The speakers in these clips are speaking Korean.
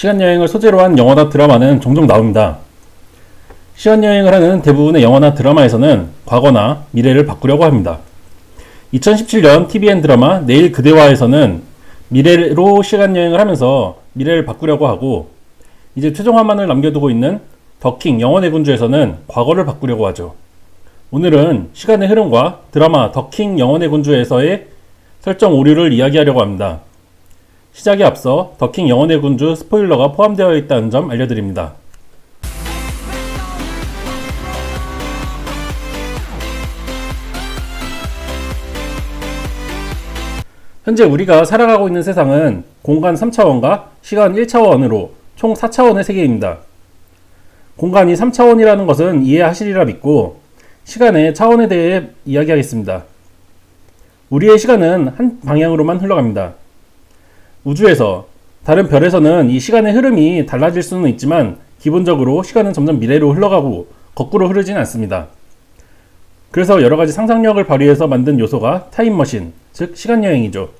시간여행을 소재로 한 영화나 드라마는 종종 나옵니다. 시간여행을 하는 대부분의 영화나 드라마에서는 과거나 미래를 바꾸려고 합니다. 2017년 TVN 드라마 내일 그대와에서는 미래로 시간여행을 하면서 미래를 바꾸려고 하고, 이제 최종 화만을 남겨두고 있는 더킹 영원의 군주에서는 과거를 바꾸려고 하죠. 오늘은 시간의 흐름과 드라마 더킹 영원의 군주에서의 설정 오류를 이야기하려고 합니다. 시작에 앞서 더킹 영원의 군주 스포일러가 포함되어 있다는 점 알려드립니다. 현재 우리가 살아가고 있는 세상은 공간 3차원과 시간 1차원으로 총 4차원의 세계입니다. 공간이 3차원이라는 것은 이해하시리라 믿고 시간의 차원에 대해 이야기하겠습니다. 우리의 시간은 한 방향으로만 흘러갑니다. 우주에서 다른 별에서는 이 시간의 흐름이 달라질 수는 있지만 기본적으로 시간은 점점 미래로 흘러가고 거꾸로 흐르진 않습니다. 그래서 여러가지 상상력을 발휘해서 만든 요소가 타임머신, 즉 시간여행이죠.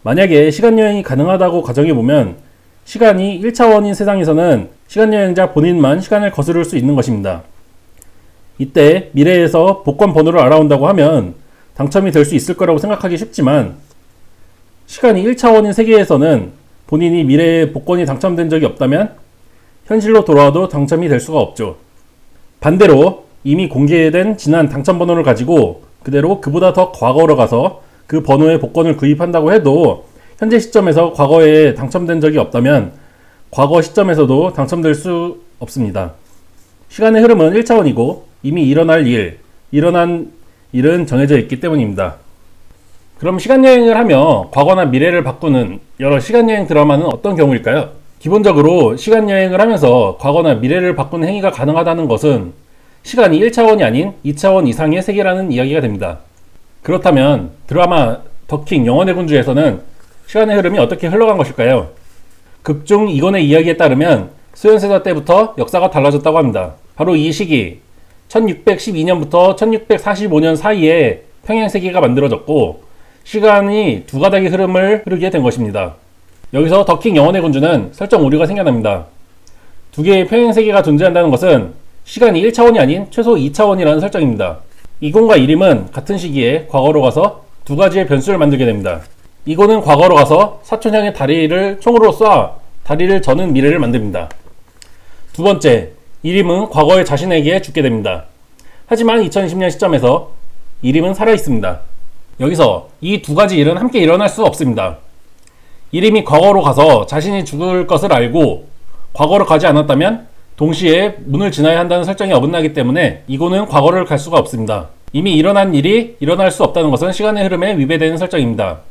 만약에 시간여행이 가능하다고 가정해보면 시간이 1차원인 세상에서는 시간여행자 본인만 시간을 거스를 수 있는 것입니다. 이때 미래에서 복권 번호를 알아온다고 하면 당첨이 될 수 있을 거라고 생각하기 쉽지만, 시간이 1차원인 세계에서는 본인이 미래에 복권이 당첨된 적이 없다면 현실로 돌아와도 당첨이 될 수가 없죠. 반대로 이미 공개된 지난 당첨 번호를 가지고 그대로 그보다 더 과거로 가서 그 번호의 복권을 구입한다고 해도 현재 시점에서 과거에 당첨된 적이 없다면 과거 시점에서도 당첨될 수 없습니다. 시간의 흐름은 1차원이고 이미 일어난 일은 정해져 있기 때문입니다. 그럼 시간여행을 하며 과거나 미래를 바꾸는 여러 시간여행 드라마는 어떤 경우일까요? 기본적으로 시간여행을 하면서 과거나 미래를 바꾸는 행위가 가능하다는 것은 시간이 1차원이 아닌 2차원 이상의 세계라는 이야기가 됩니다. 그렇다면 드라마 더킹 영원의 군주에서는 시간의 흐름이 어떻게 흘러간 것일까요? 극중 이건의 이야기에 따르면 소현세자 때부터 역사가 달라졌다고 합니다. 바로 이 시기 1612년부터 1645년 사이에 평행세계가 만들어졌고 시간이 두 가닥의 흐름을 흐르게 된 것입니다. 여기서 더킹 영원의 군주는 설정 오류가 생겨납니다. 두 개의 평행세계가 존재한다는 것은 시간이 1차원이 아닌 최소 2차원이라는 설정입니다. 이곤과 이림은 같은 시기에 과거로 가서 두 가지의 변수를 만들게 됩니다. 이곤은 과거로 가서 사촌형의 다리를 총으로 쏴 다리를 저는 미래를 만듭니다. 두 번째, 이림은 과거에 자신에게 죽게 됩니다. 하지만 2020년 시점에서 이림은 살아있습니다. 여기서 이 두 가지 일은 함께 일어날 수 없습니다. 이림이 과거로 가서 자신이 죽을 것을 알고 과거로 가지 않았다면 동시에 문을 지나야 한다는 설정이 어긋나기 때문에 이고는 과거를 갈 수가 없습니다. 이미 일어난 일이 일어날 수 없다는 것은 시간의 흐름에 위배되는 설정입니다.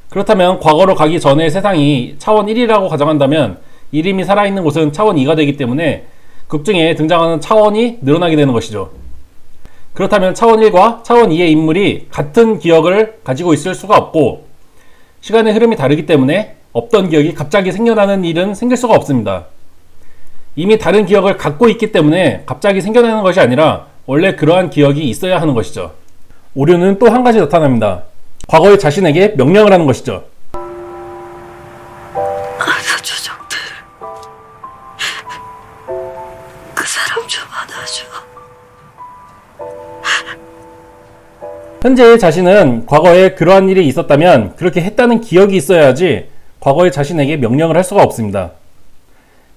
그렇다면 과거로 가기 전에 세상이 차원 1이라고 가정한다면 이림이 살아있는 곳은 차원 2가 되기 때문에 극중에 등장하는 차원이 늘어나게 되는 것이죠. 그렇다면 차원 1과 차원 2의 인물이 같은 기억을 가지고 있을 수가 없고 시간의 흐름이 다르기 때문에 없던 기억이 갑자기 생겨나는 일은 생길 수가 없습니다. 이미 다른 기억을 갖고 있기 때문에 갑자기 생겨나는 것이 아니라 원래 그러한 기억이 있어야 하는 것이죠. 오류는 또 한 가지 나타납니다. 과거의 자신에게 명령을 하는 것이죠. 조정들, 그 사람 좀 안아줘. 현재의 자신은 과거에 그러한 일이 있었다면 그렇게 했다는 기억이 있어야지 과거의 자신에게 명령을 할 수가 없습니다.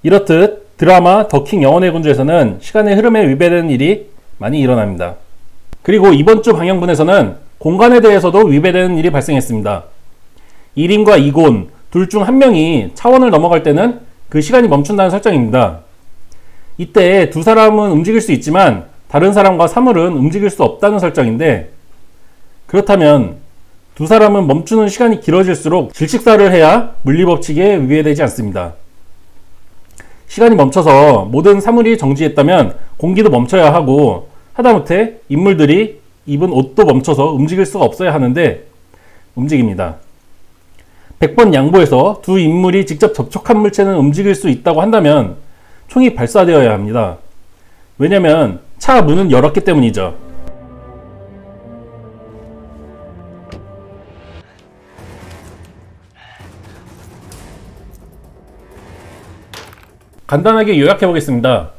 이렇듯 드라마 더킹 영원의 군주에서는 시간의 흐름에 위배되는 일이 많이 일어납니다. 그리고 이번 주 방영분에서는 공간에 대해서도 위배되는 일이 발생했습니다. 이림과 이곤 둘 중 한 명이 차원을 넘어갈 때는 그 시간이 멈춘다는 설정입니다. 이때 두 사람은 움직일 수 있지만 다른 사람과 사물은 움직일 수 없다는 설정인데, 그렇다면 두 사람은 멈추는 시간이 길어질수록 질식사를 해야 물리법칙에 위배되지 않습니다. 시간이 멈춰서 모든 사물이 정지했다면 공기도 멈춰야 하고 하다못해 인물들이 입은 옷도 멈춰서 움직일 수가 없어야 하는데 움직입니다. 100번 양보해서 두 인물이 직접 접촉한 물체는 움직일 수 있다고 한다면 총이 발사되어야 합니다. 왜냐면 차 문은 열었기 때문이죠. 간단하게 요약해 보겠습니다.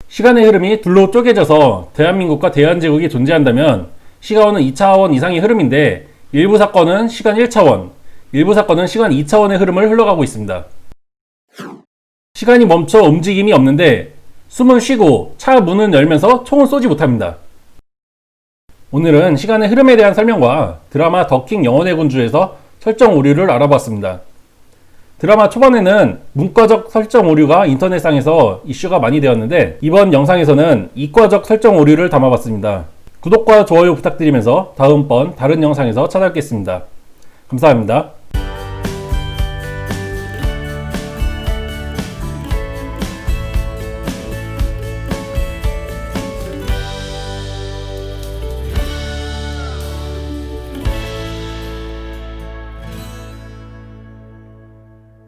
시간의 흐름이 둘로 쪼개져서 대한민국과 대한제국이 존재한다면 시간은 2차원 이상의 흐름인데 일부 사건은 시간 1차원, 일부 사건은 시간 2차원의 흐름을 흘러가고 있습니다. 시간이 멈춰 움직임이 없는데 숨은 쉬고 차 문은 열면서 총은 쏘지 못합니다. 오늘은 시간의 흐름에 대한 설명과 드라마 더킹 영혼의 군주에서 설정 오류를 알아봤습니다. 드라마 초반에는 문과적 설정 오류가 인터넷상에서 이슈가 많이 되었는데 이번 영상에서는 이과적 설정 오류를 담아봤습니다. 구독과 좋아요 부탁드리면서 다음번 다른 영상에서 찾아뵙겠습니다. 감사합니다.